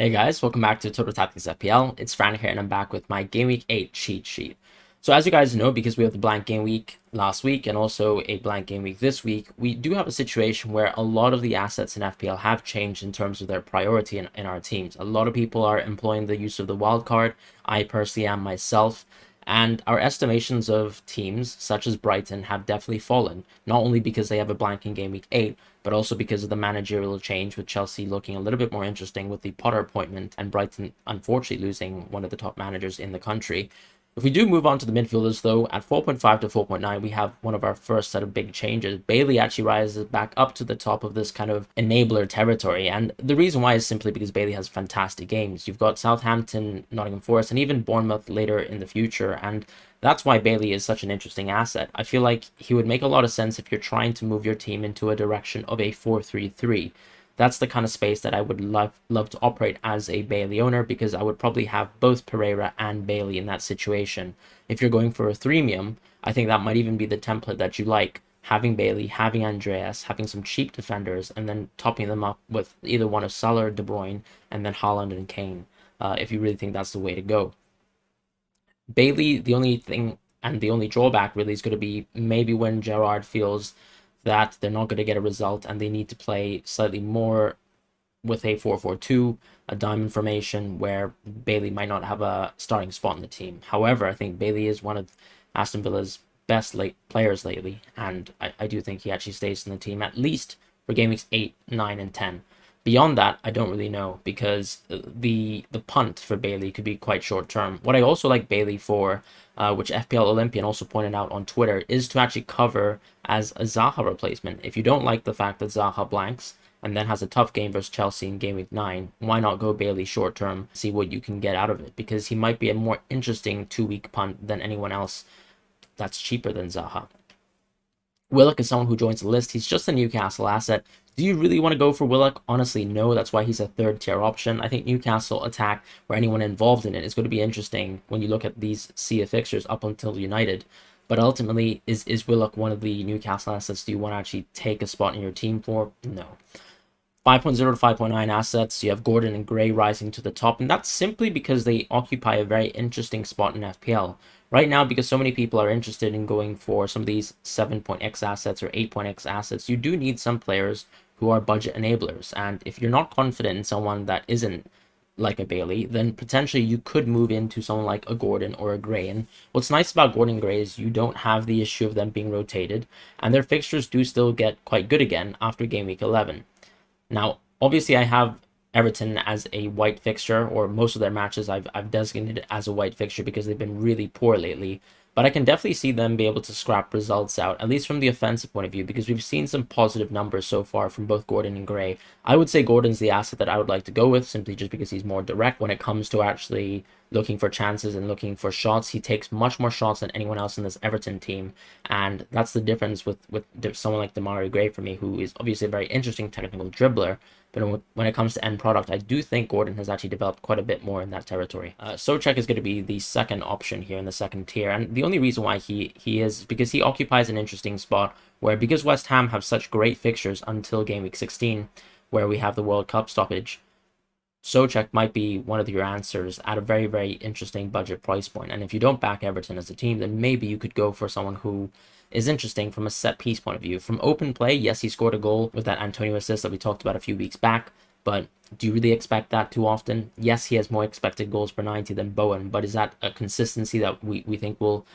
Hey guys, welcome back to Total Tactics FPL. It's Fran here and I'm back with my Game Week 8 cheat sheet. So as you guys know, because we have the blank game week last week and also a blank game week this week, we do have a situation where a lot of the assets in FPL have changed in terms of their priority in our teams. A lot of people are employing the use of the wild card. I personally am myself. And our estimations of teams such as Brighton have definitely fallen, not only because they have a blank in Game Week 8, but also because of the managerial change, with Chelsea looking a little bit more interesting with the Potter appointment and Brighton unfortunately losing one of the top managers in the country. If we do move on to the midfielders, though, at 4.5 to 4.9, we have one of our first set of big changes. Bailey actually rises back up to the top of this kind of enabler territory. And the reason why is simply because Bailey has fantastic games. You've got Southampton, Nottingham Forest, and even Bournemouth later in the future. And that's why Bailey is such an interesting asset. I feel like he would make a lot of sense if you're trying to move your team into a direction of a 4-3-3. That's the kind of space that I would love to operate as a Bailey owner, because I would probably have both Pereira and Bailey in that situation. If you're going for a threemium, I think that might even be the template that you like. Having Bailey, having Andreas, having some cheap defenders, and then topping them up with either one of Salah or De Bruyne, and then Haaland and Kane, if you really think that's the way to go. Bailey, the only thing and the only drawback really is going to be maybe when Gerrard feels that they're not going to get a result and they need to play slightly more with a 4-4-2, a diamond formation, where Bailey might not have a starting spot in the team. However, I think Bailey is one of Aston Villa's best late players lately, and I do think he actually stays in the team at least for game weeks 8, 9, and 10. Beyond that, I don't really know, because the punt for Bailey could be quite short term. What I also like Bailey for, which FPL Olympian also pointed out on Twitter, is to actually cover as a Zaha replacement. If you don't like the fact that Zaha blanks and then has a tough game versus Chelsea in game week 9, why not go Bailey short term, see what you can get out of it? Because he might be a more interesting 2-week punt than anyone else that's cheaper than Zaha. Willock is someone who joins the list. He's just a Newcastle asset. Do you really want to go for Willock? Honestly, no. That's why he's a third tier option. I think Newcastle attack, or anyone involved in it, is going to be interesting when you look at these sea of fixtures up until United. But ultimately, is Willock one of the Newcastle assets do you want to actually take a spot in your team for? No. 5.0 to 5.9 assets, you have Gordon and Gray rising to the top, and that's simply because they occupy a very interesting spot in FPL. Right now, because so many people are interested in going for some of these 7.x assets or 8.x assets, you do need some players who are budget enablers. And if you're not confident in someone that isn't like a Bailey, then potentially you could move into someone like a Gordon or a Gray. And what's nice about Gordon and Gray is you don't have the issue of them being rotated, and their fixtures do still get quite good again after game week 11. Now, obviously, I have Everton as a white fixture, or most of their matches I've designated as a white fixture because they've been really poor lately. But I can definitely see them be able to scrap results out, at least from the offensive point of view, because we've seen some positive numbers so far from both Gordon and Gray. I would say Gordon's the asset that I would like to go with, simply just because he's more direct when it comes to actually looking for chances and looking for shots. He takes much more shots than anyone else in this Everton team, and that's the difference with someone like Demarai Gray for me, who is obviously a very interesting technical dribbler. But when it comes to end product, I do think Gordon has actually developed quite a bit more in that territory. Souček is going to be the second option here in the second tier, and the only reason why he is because he occupies an interesting spot where, because West Ham have such great fixtures until game week 16, where we have the World Cup stoppage, Souček might be one of your answers at a very, very interesting budget price point. And if you don't back Everton as a team, then maybe you could go for someone who is interesting from a set piece point of view. From open play, yes, he scored a goal with that Antonio assist that we talked about a few weeks back, but do you really expect that too often? Yes, he has more expected goals per 90 than Bowen, but is that a consistency that we think will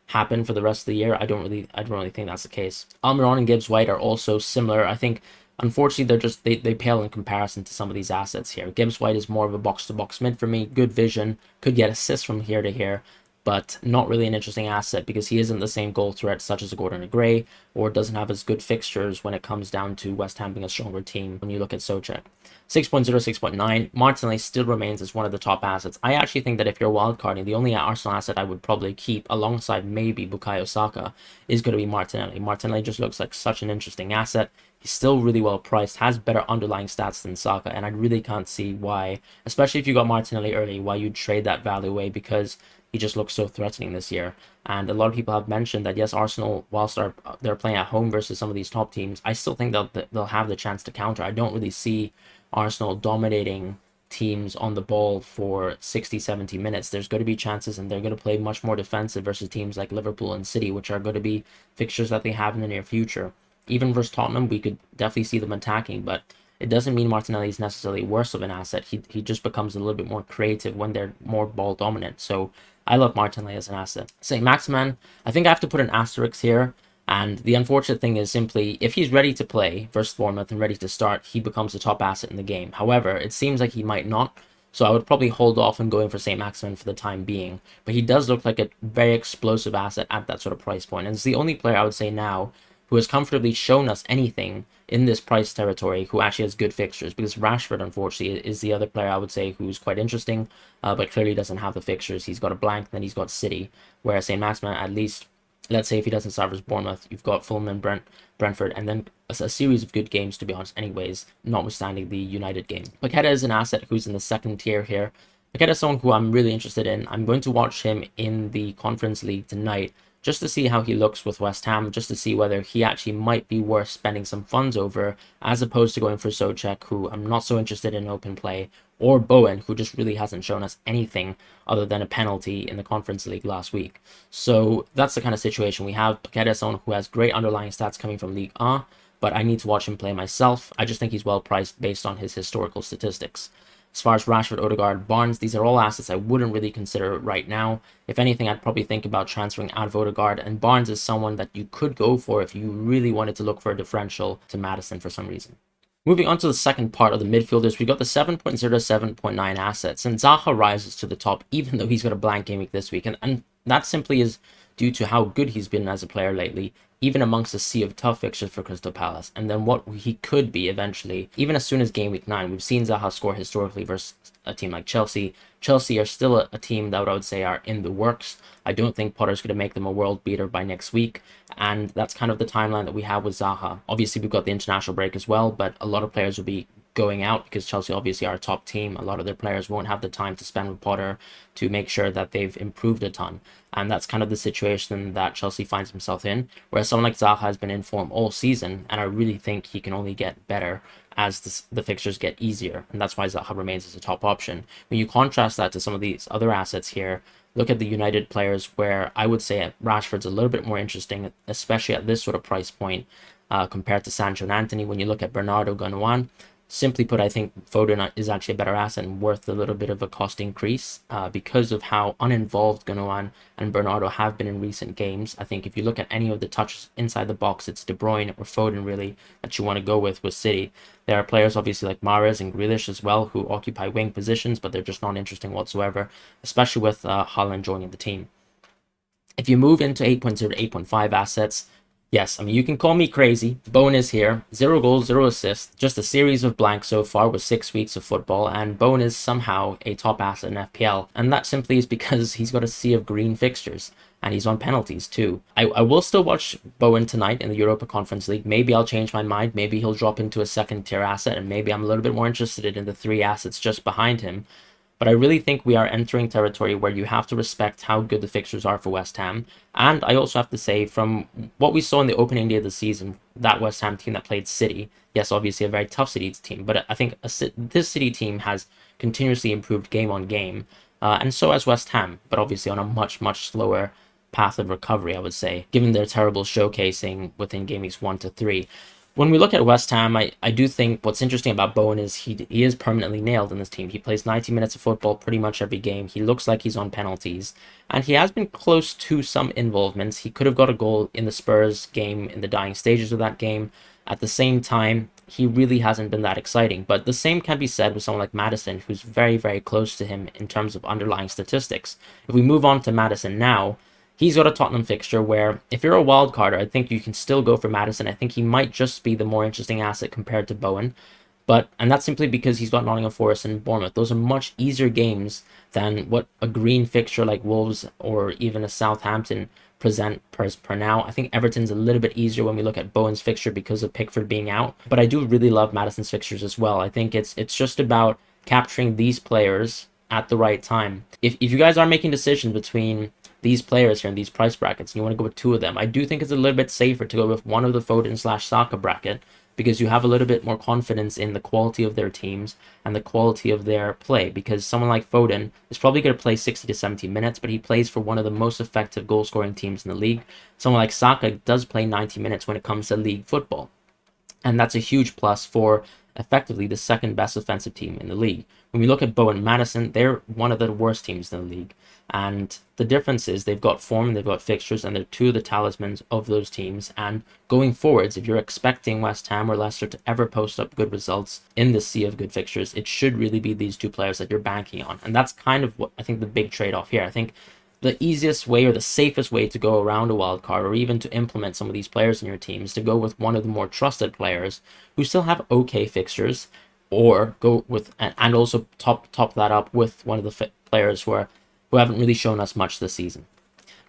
happen for the rest of the year? I don't really think that's the case. Almiron and Gibbs White are also similar. I think unfortunately they pale in comparison to some of these assets here. Gibbs White is more of a box-to-box mid for me. Good vision, could get assists from here to here, but not really an interesting asset because he isn't the same goal threat such as a Gordon or Gray, or doesn't have as good fixtures when it comes down to West Ham being a stronger team when you look at Souček. 6.0, 6.9, Martinelli still remains as one of the top assets. I actually think that if you're wildcarding, the only Arsenal asset I would probably keep alongside maybe Bukayo Saka is going to be Martinelli. Martinelli just looks like such an interesting asset. He's still really well priced, has better underlying stats than Saka, and I really can't see why, especially if you got Martinelli early, why you'd trade that value away, because he just looks so threatening this year. And a lot of people have mentioned that, yes, Arsenal, whilst they're playing at home versus some of these top teams, I still think they'll have the chance to counter. I don't really see Arsenal dominating teams on the ball for 60, 70 minutes, there's going to be chances, and they're going to play much more defensive versus teams like Liverpool and City, which are going to be fixtures that they have in the near future. Even versus Tottenham, we could definitely see them attacking, but it doesn't mean Martinelli is necessarily worse of an asset. He just becomes a little bit more creative when they're more ball dominant. So I love Martinelli as an asset. St. Maximin, I think I have to put an asterisk here. And the unfortunate thing is simply, if he's ready to play versus Bournemouth and ready to start, he becomes the top asset in the game. However, it seems like he might not. So I would probably hold off on going for St. Maximin for the time being. But he does look like a very explosive asset at that sort of price point. And it's the only player I would say now who has comfortably shown us anything in this price territory who actually has good fixtures, because Rashford, unfortunately, is the other player I would say who's quite interesting, but clearly doesn't have the fixtures. He's got a blank, then he's got City, whereas St. Maximin, at least, let's say if he doesn't start versus Bournemouth, you've got Fulham and Brentford, and then a series of good games, to be honest, anyways, notwithstanding the United game. Paqueta is an asset who's in the second tier here. Paqueta is someone who I'm really interested in. I'm going to watch him in the Conference League tonight, just to see how he looks with West Ham, just to see whether he actually might be worth spending some funds over, as opposed to going for Souček, who I'm not so interested in open play, or Bowen, who just really hasn't shown us anything other than a penalty in the Conference League last week. So that's the kind of situation we have. Paqueta is someone who has great underlying stats coming from Ligue 1, but I need to watch him play myself. I just think he's well priced based on his historical statistics. As far as Rashford, Odegaard, Barnes, these are all assets I wouldn't really consider right now. If anything, I'd probably think about transferring out of Odegaard, and Barnes is someone that you could go for if you really wanted to look for a differential to Maddison for some reason. Moving on to the second part of the midfielders, we got the 7.0 to 7.9 assets, and Zaha rises to the top even though he's got a blank game week this week, and that simply is due to how good he's been as a player lately, even amongst a sea of tough fixtures for Crystal Palace, and then what he could be eventually, even as soon as game week 9. We've seen Zaha score historically versus a team like Chelsea. Chelsea are still a team that I would say are in the works. I don't think Potter's going to make them a world beater by next week, and that's kind of the timeline that we have with Zaha. Obviously, we've got the international break as well, but a lot of players will be going out because Chelsea obviously are a top team. A lot of their players won't have the time to spend with Potter to make sure that they've improved a ton, and that's kind of the situation that Chelsea finds himself in, whereas someone like Zaha has been in form all season, and I really think he can only get better as the fixtures get easier, and that's why Zaha remains as a top option. When you contrast that to some of these other assets here, look at the United players, where I would say Rashford's a little bit more interesting, especially at this sort of price point, compared to Sancho and Anthony. When you look at Bernardo, Gundogan, simply put, I think Foden is actually a better asset and worth a little bit of a cost increase because of how uninvolved Gundogan and Bernardo have been in recent games. I think if you look at any of the touches inside the box, it's De Bruyne or Foden really that you want to go with City. There are players obviously like Mahrez and Grealish as well who occupy wing positions, but they're just not interesting whatsoever, especially with Haaland joining the team. If you move into 8.0 to 8.5 assets, yes, I mean, you can call me crazy. Bowen is here. 0 goals, 0 assists. Just a series of blanks so far with 6 weeks of football. And Bowen is somehow a top asset in FPL. And that simply is because he's got a sea of green fixtures. And he's on penalties too. I will still watch Bowen tonight in the Europa Conference League. Maybe I'll change my mind. Maybe he'll drop into a second tier asset. And maybe I'm a little bit more interested in the 3 assets just behind him. But I really think we are entering territory where you have to respect how good the fixtures are for West Ham. And I also have to say, from what we saw in the opening day of the season, that West Ham team that played City, yes, obviously a very tough City team, but I think this City team has continuously improved game on game, and so has West Ham, but obviously on a much, much slower path of recovery, I would say, given their terrible showcasing within game weeks 1 to 3. When we look at West Ham, I do think what's interesting about Bowen is he is permanently nailed in this team. He plays 90 minutes of football pretty much every game. He looks like he's on penalties. And he has been close to some involvements. He could have got a goal in the Spurs game in the dying stages of that game. At the same time, he really hasn't been that exciting. But the same can be said with someone like Maddison, who's very, very close to him in terms of underlying statistics. If we move on to Maddison now, he's got a Tottenham fixture where, if you're a wild carder, I think you can still go for Maddison. I think he might just be the more interesting asset compared to Bowen. And that's simply because he's got Nottingham Forest and Bournemouth. Those are much easier games than what a green fixture like Wolves or even a Southampton present per now. I think Everton's a little bit easier when we look at Bowen's fixture because of Pickford being out. But I do really love Maddison's fixtures as well. I think it's just about capturing these players at the right time. If you guys are making decisions between these players here in these price brackets and you want to go with 2 of them, I do think it's a little bit safer to go with one of the Foden/Saka bracket because you have a little bit more confidence in the quality of their teams and the quality of their play, because someone like Foden is probably going to play 60 to 70 minutes, but he plays for one of the most effective goal scoring teams in the league. Someone like Saka does play 90 minutes when it comes to league football. And that's a huge plus for effectively the second best offensive team in the league. When we look at Bowen Madison, they're one of the worst teams in the league. And the difference is they've got form, they've got fixtures, and they're two of the talismans of those teams. And going forwards, if you're expecting West Ham or Leicester to ever post up good results in the sea of good fixtures, it should really be these two players that you're banking on. And that's kind of what I think the big trade-off here. I think the easiest way or the safest way to go around a wild card, or even to implement some of these players in your team, is to go with one of the more trusted players who still have okay fixtures, or go with and also top that up with one of the players who haven't really shown us much this season.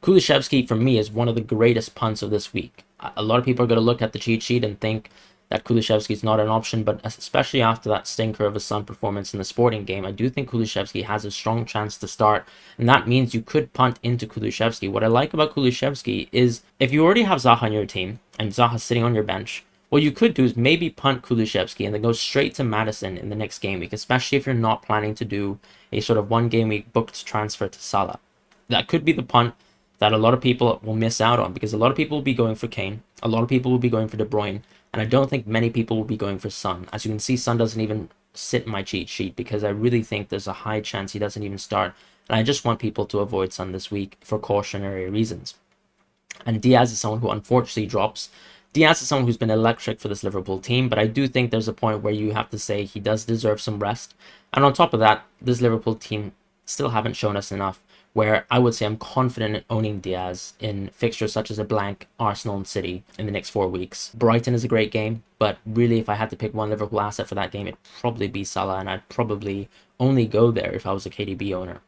Kulusevski for me is one of the greatest punts of this week. A lot of people are going to look at the cheat sheet and think that Kulusevski is not an option, but especially after that stinker of a Sun performance in the Sporting game, I do think Kulusevski has a strong chance to start, and that means you could punt into Kulusevski. What I like about Kulusevski is if you already have Zaha on your team and Zaha's sitting on your bench, what you could do is maybe punt Kulusevski and then go straight to Maddison in the next game week, especially if you're not planning to do a sort of one game week booked transfer to Salah. That could be the punt that a lot of people will miss out on, because a lot of people will be going for Kane, a lot of people will be going for De Bruyne, and I don't think many people will be going for Son. As you can see, Son doesn't even sit in my cheat sheet because I really think there's a high chance he doesn't even start, and I just want people to avoid Son this week for cautionary reasons. And Diaz is someone who unfortunately drops. Diaz is someone who's been electric for this Liverpool team, but I do think there's a point where you have to say he does deserve some rest. And on top of that, this Liverpool team still haven't shown us enough, where I would say I'm confident in owning Diaz in fixtures such as a blank Arsenal and City in the next 4 weeks. Brighton is a great game, but really if I had to pick one Liverpool asset for that game, it'd probably be Salah, and I'd probably only go there if I was a KDB owner.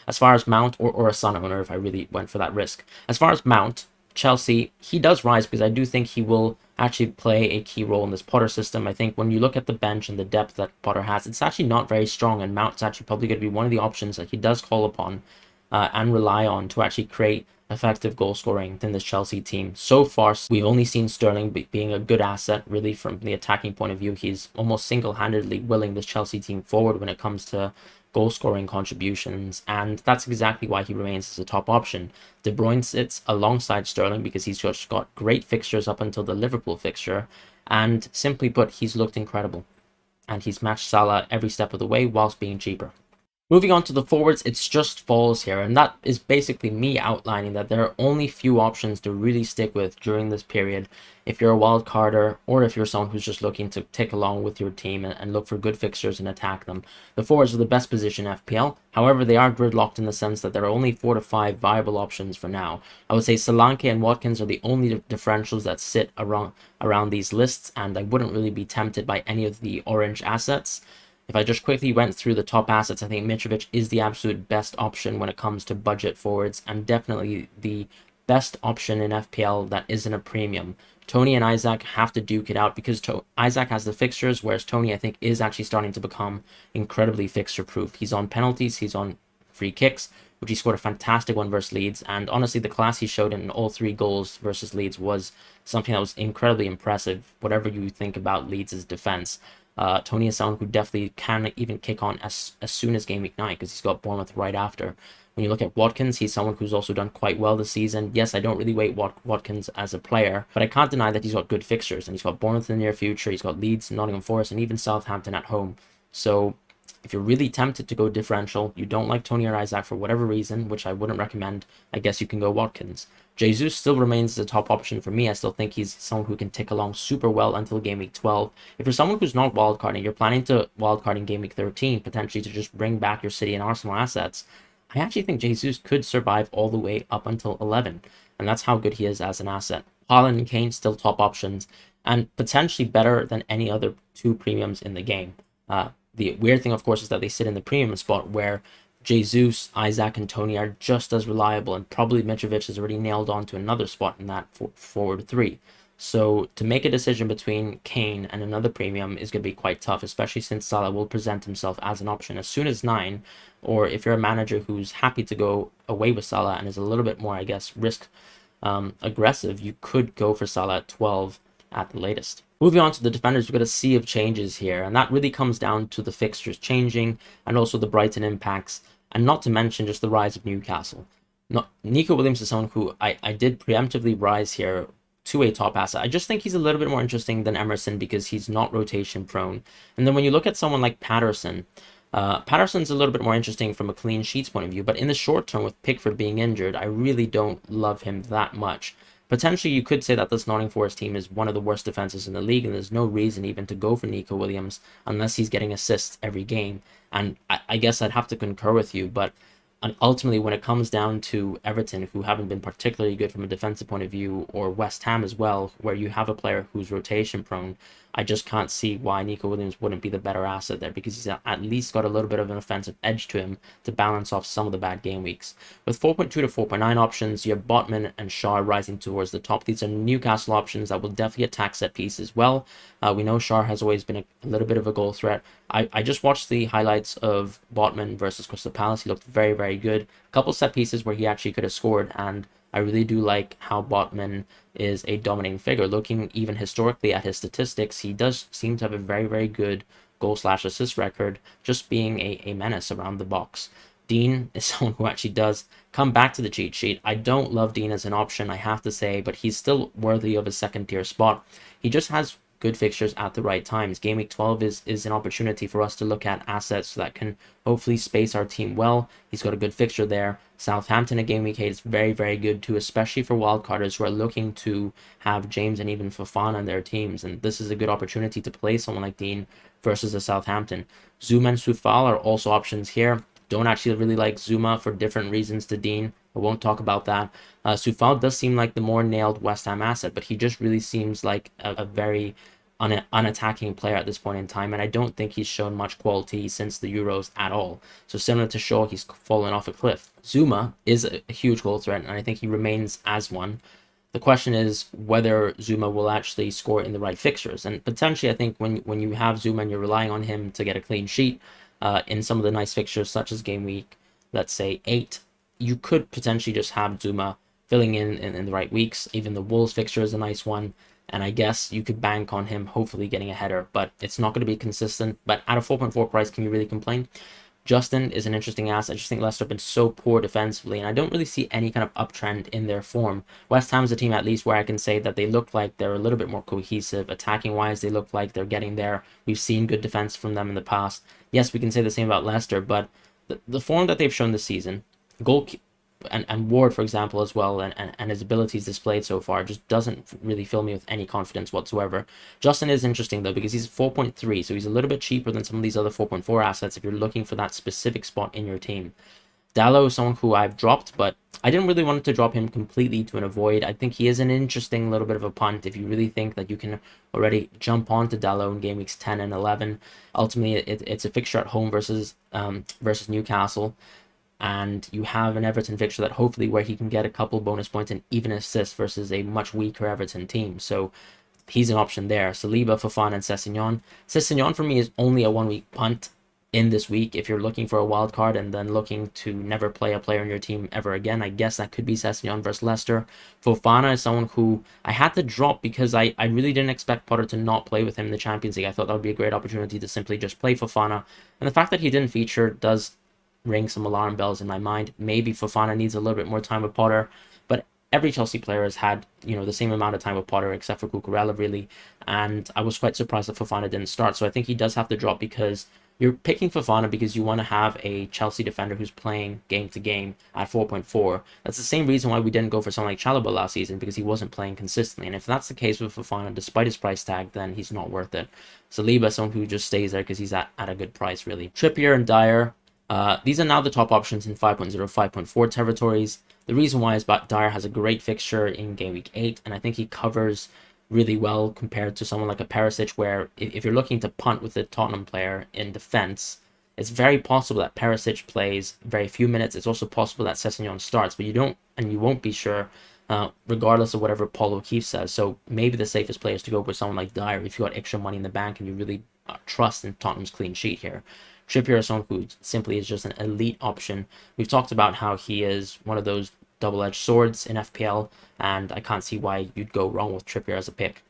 As far as Mount, or a Son owner if I really went for that risk. As far as Mount, Chelsea, he does rise because I do think he will actually play a key role in this Potter system. I think when you look at the bench and the depth that Potter has, it's actually not very strong, and Mount's actually probably going to be one of the options that he does call upon and rely on to actually create effective goal scoring within this Chelsea team. So far, we've only seen Sterling being a good asset, really, from the attacking point of view. He's almost single-handedly willing this Chelsea team forward when it comes to goal scoring contributions, and that's exactly why he remains as a top option. De Bruyne sits alongside Sterling because he's just got great fixtures up until the Liverpool fixture, and simply put, he's looked incredible, and he's matched Salah every step of the way whilst being cheaper. Moving on to the forwards, it's just falls here, and that is basically me outlining that there are only few options to really stick with during this period if you're a wild carder, or if you're someone who's just looking to tick along with your team and look for good fixtures and attack them. The forwards are the best position in FPL, however they are gridlocked in the sense that there are only 4 to 5 viable options for now. I would say Solanke and Watkins are the only differentials that sit around these lists, and I wouldn't really be tempted by any of the orange assets. If I just quickly went through the top assets, I think Mitrovic is the absolute best option when it comes to budget forwards, and definitely the best option in FPL that isn't a premium. Tony and Isaac have to duke it out because Isaac has the fixtures, whereas Tony, I think, is actually starting to become incredibly fixture-proof. He's on penalties, he's on free kicks, which he scored a fantastic one versus Leeds, and honestly, the class he showed in all 3 goals versus Leeds was something that was incredibly impressive, whatever you think about Leeds' defense. Tony is someone who definitely can even kick on as soon as game week 9 because he's got Bournemouth right after. When you look at Watkins, he's someone who's also done quite well this season. Yes, I don't really rate Watkins as a player, but I can't deny that he's got good fixtures, and he's got Bournemouth in the near future, he's got Leeds, Nottingham Forest, and even Southampton at home. So if you're really tempted to go differential, you don't like Tony or Isaac for whatever reason, which I wouldn't recommend, I guess you can go Watkins. Jesus still remains the top option for me. I still think he's someone who can tick along super well until game week 12. If you're someone who's not wildcarding, you're planning to wildcard in game week 13, potentially to just bring back your City and Arsenal assets, I actually think Jesus could survive all the way up until 11, and that's how good he is as an asset. Haaland and Kane still top options, and potentially better than any other 2 premiums in the game. The weird thing, of course, is that they sit in the premium spot where Jesus, Isaac, and Tony are just as reliable, and probably Mitrovic has already nailed on to another spot in that forward 3. So to make a decision between Kane and another premium is going to be quite tough, especially since Salah will present himself as an option as soon as 9, or if you're a manager who's happy to go away with Salah and is a little bit more, I guess, risk aggressive, you could go for Salah at 12 at the latest. Moving on to the defenders, we've got a sea of changes here, and that really comes down to the fixtures changing and also the Brighton impacts, and not to mention just the rise of Newcastle. Nico Williams is someone who I did preemptively rise here to a top asset. I just think he's a little bit more interesting than Emerson because he's not rotation prone. And then when you look at someone like Patterson, Patterson's a little bit more interesting from a clean sheets point of view, but in the short term with Pickford being injured, I really don't love him that much. Potentially, you could say that this Nottingham Forest team is one of the worst defenses in the league, and there's no reason even to go for Nico Williams unless he's getting assists every game. And I guess I'd have to concur with you, but ultimately, when it comes down to Everton, who haven't been particularly good from a defensive point of view, or West Ham as well, where you have a player who's rotation prone, I just can't see why Nico Williams wouldn't be the better asset there because he's at least got a little bit of an offensive edge to him to balance off some of the bad game weeks. With 4.2 to 4.9 options, you have Botman and Shaw rising towards the top. These are Newcastle options that will definitely attack set piece as well. We know Shaw has always been a little bit of a goal threat. I just watched the highlights of Botman versus Crystal Palace. He looked very, very good. A couple set pieces where he actually could have scored, and I really do like how Botman is a dominating figure. Looking even historically at his statistics, he does seem to have a very, very good goal/assist record, just being a menace around the box. Dean is someone who actually does come back to the cheat sheet. I don't love Dean as an option, I have to say, but he's still worthy of a second tier spot. He just has good fixtures at the right times. Game week 12 is an opportunity for us to look at assets that can hopefully space our team well. He's got a good fixture there. Southampton at game week 8 is very, very good too, especially for wildcarders who are looking to have James and even Fofana in their teams. And this is a good opportunity to play someone like Dean versus a Southampton. Zuma and Soufal are also options here. Don't actually really like Zuma for different reasons to Dean. I won't talk about that. Soufal does seem like the more nailed West Ham asset, but he just really seems like a very unattacking player at this point in time, and I don't think he's shown much quality since the Euros at all. So similar to Shaw, he's fallen off a cliff. Zuma is a huge goal threat, and I think he remains as one. The question is whether Zuma will actually score in the right fixtures, and potentially I think when you have Zuma and you're relying on him to get a clean sheet in some of the nice fixtures such as game week, let's say 8, you could potentially just have Zuma filling in the right weeks. Even the Wolves fixture is a nice one, and I guess you could bank on him hopefully getting a header, but it's not going to be consistent. But at a 4.4 price, can you really complain? Justin is an interesting asset. I just think Leicester have been so poor defensively, and I don't really see any kind of uptrend in their form. West Ham's a team at least where I can say that they look like they're a little bit more cohesive. Attacking-wise, they look like they're getting there. We've seen good defense from them in the past. Yes, we can say the same about Leicester, but the form that they've shown this season, goal and Ward, for example, as well, and his abilities displayed so far just doesn't really fill me with any confidence whatsoever. Justin is interesting, though, because he's 4.3, so he's a little bit cheaper than some of these other 4.4 assets if you're looking for that specific spot in your team. Dallo is someone who I've dropped, but I didn't really want to drop him completely to an avoid. I think he is an interesting little bit of a punt if you really think that you can already jump onto Dallo in game weeks 10 and 11. Ultimately, it's a fixture at home versus Newcastle, and you have an Everton fixture that hopefully where he can get a couple bonus points and even assists versus a much weaker Everton team. So he's an option there. Saliba, Fofana, and Sessegnon. Sessegnon for me is only a 1 week punt in this week. If you're looking for a wild card and then looking to never play a player in your team ever again, I guess that could be Sessegnon versus Leicester. Fofana is someone who I had to drop because I really didn't expect Potter to not play with him in the Champions League. I thought that would be a great opportunity to simply just play Fofana. And the fact that he didn't feature does ring some alarm bells in my mind. Maybe Fofana needs a little bit more time with Potter, but every Chelsea player has had, the same amount of time with Potter except for Cucurella, really, and I was quite surprised that Fofana didn't start. So I think he does have to drop because you're picking Fofana because you want to have a Chelsea defender who's playing game to game at 4.4. That's the same reason why we didn't go for someone like Chalobah last season, because he wasn't playing consistently. And if that's the case with Fofana, despite his price tag, then he's not worth it. Saliba, someone who just stays there because he's at a good price, really. Trippier and Dyer, these are now the top options in 5.0, 5.4 territories. The reason why is Dyer has a great fixture in game week 8, and I think he covers really well compared to someone like a Perisic, where if you're looking to punt with a Tottenham player in defense, it's very possible that Perisic plays very few minutes. It's also possible that Sessegnon starts, but you won't be sure, regardless of whatever Paul O'Keefe says. So maybe the safest play is to go with someone like Dyer if you got extra money in the bank and you really trust in Tottenham's clean sheet here. Trippier is someone who simply is just an elite option. We've talked about how he is one of those double-edged swords in FPL, and I can't see why you'd go wrong with Trippier as a pick.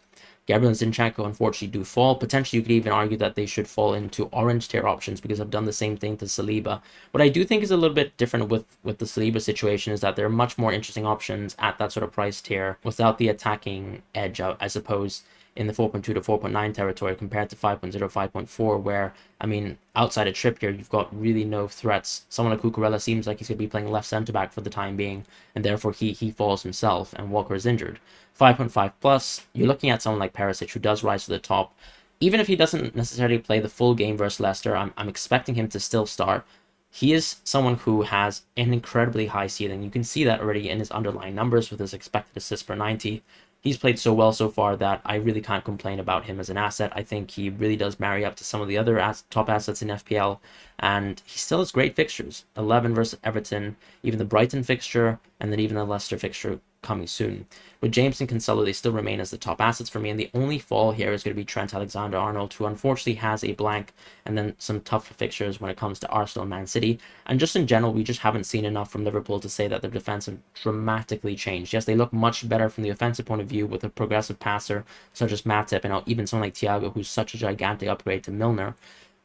Gabriel and Zinchenko unfortunately do fall. Potentially, you could even argue that they should fall into orange tier options because I've done the same thing to Saliba. What I do think is a little bit different with the Saliba situation is that there are much more interesting options at that sort of price tier without the attacking edge, I suppose, in the 4.2 to 4.9 territory compared to 5.0, 5.4, where, I mean, outside of Trippier, you've got really no threats. Someone like Cucurella seems like he's going to be playing left centre-back for the time being, and therefore he falls himself, and Walker is injured. 5.5 plus, you're looking at someone like Perisic, who does rise to the top. Even if he doesn't necessarily play the full game versus Leicester, I'm expecting him to still start. He is someone who has an incredibly high ceiling. You can see that already in his underlying numbers with his expected assists per 90. He's played so well so far that I really can't complain about him as an asset. I think he really does marry up to some of the other top assets in FPL, and he still has great fixtures. 11 versus Everton, even the Brighton fixture, and then even the Leicester fixture coming soon. With James and Cancelo, they still remain as the top assets for me, and the only fall here is going to be Trent Alexander-Arnold, who unfortunately has a blank, and then some tough fixtures when it comes to Arsenal and Man City. And just in general, we just haven't seen enough from Liverpool to say that their defense have dramatically changed. Yes, they look much better from the offensive point of view with a progressive passer such as Matip, and even someone like Thiago, who's such a gigantic upgrade to Milner.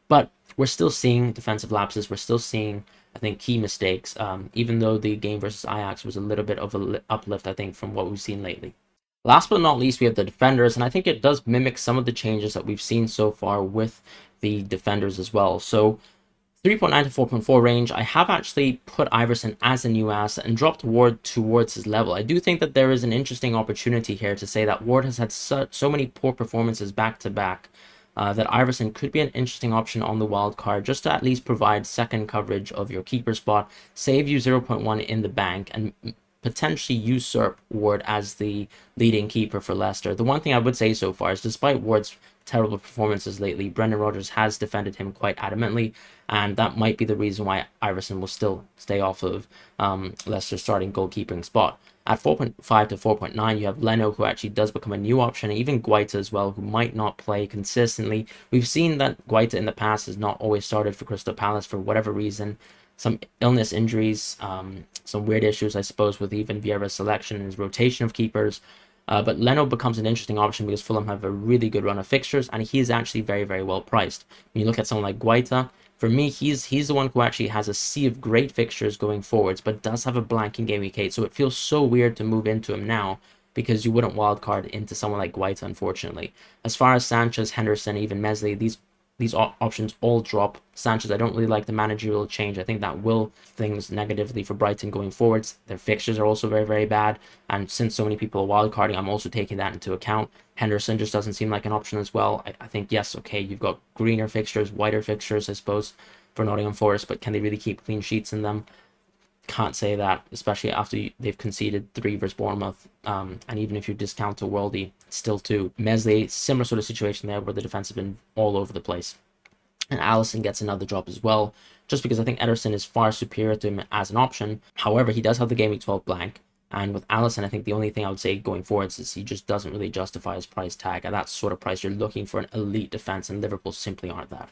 But we're still seeing defensive lapses. We're still seeing, I think, key mistakes, even though the game versus Ajax was a little bit of an uplift, I think, from what we've seen lately. Last but not least, we have the defenders, and I think it does mimic some of the changes that we've seen so far with the defenders as well. So 3.9 to 4.4 range, I have actually put Iverson as a new asset and dropped Ward towards his level. I do think that there is an interesting opportunity here to say that Ward has had so many poor performances back to back that Iverson could be an interesting option on the wild card, just to at least provide second coverage of your keeper spot, save you 0.1 in the bank, and potentially usurp Ward as the leading keeper for Leicester. The one thing I would say so far is, despite Ward's terrible performances lately, Brendan Rodgers has defended him quite adamantly, and that might be the reason why Iverson will still stay off of Leicester's starting goalkeeping spot. At 4.5 to 4.9, you have Leno, who actually does become a new option, and even Guaita as well, who might not play consistently. We've seen that Guaita in the past has not always started for Crystal Palace for whatever reason. Some illness, injuries, some weird issues, I suppose, with even Vieira's selection and his rotation of keepers. But Leno becomes an interesting option because Fulham have a really good run of fixtures, and he is actually very, very well priced. When you look at someone like Guaita, for me, he's the one who actually has a sea of great fixtures going forwards, but does have a blank in Game Week 8, so it feels so weird to move into him now because you wouldn't wildcard into someone like Guaita, unfortunately. As far as Sanchez, Henderson, even Mesley, these options all drop. Sanchez, I don't really like the managerial change. I think that will things negatively for Brighton going forwards. Their fixtures are also very, very bad. And since so many people are wildcarding, I'm also taking that into account. Henderson just doesn't seem like an option as well. I think, yes, okay, you've got greener fixtures, whiter fixtures, I suppose, for Nottingham Forest, but can they really keep clean sheets in them? Can't say that, especially after they've conceded 3 versus Bournemouth. And even if you discount to Worldy, still 2. Mesley, similar sort of situation there where the defense has been all over the place. And Alisson gets another drop as well, just because I think Ederson is far superior to him as an option. However, he does have the Game Week 12 blank. And with Alisson, I think the only thing I would say going forwards is he just doesn't really justify his price tag. At that sort of price, you're looking for an elite defense, and Liverpool simply aren't that.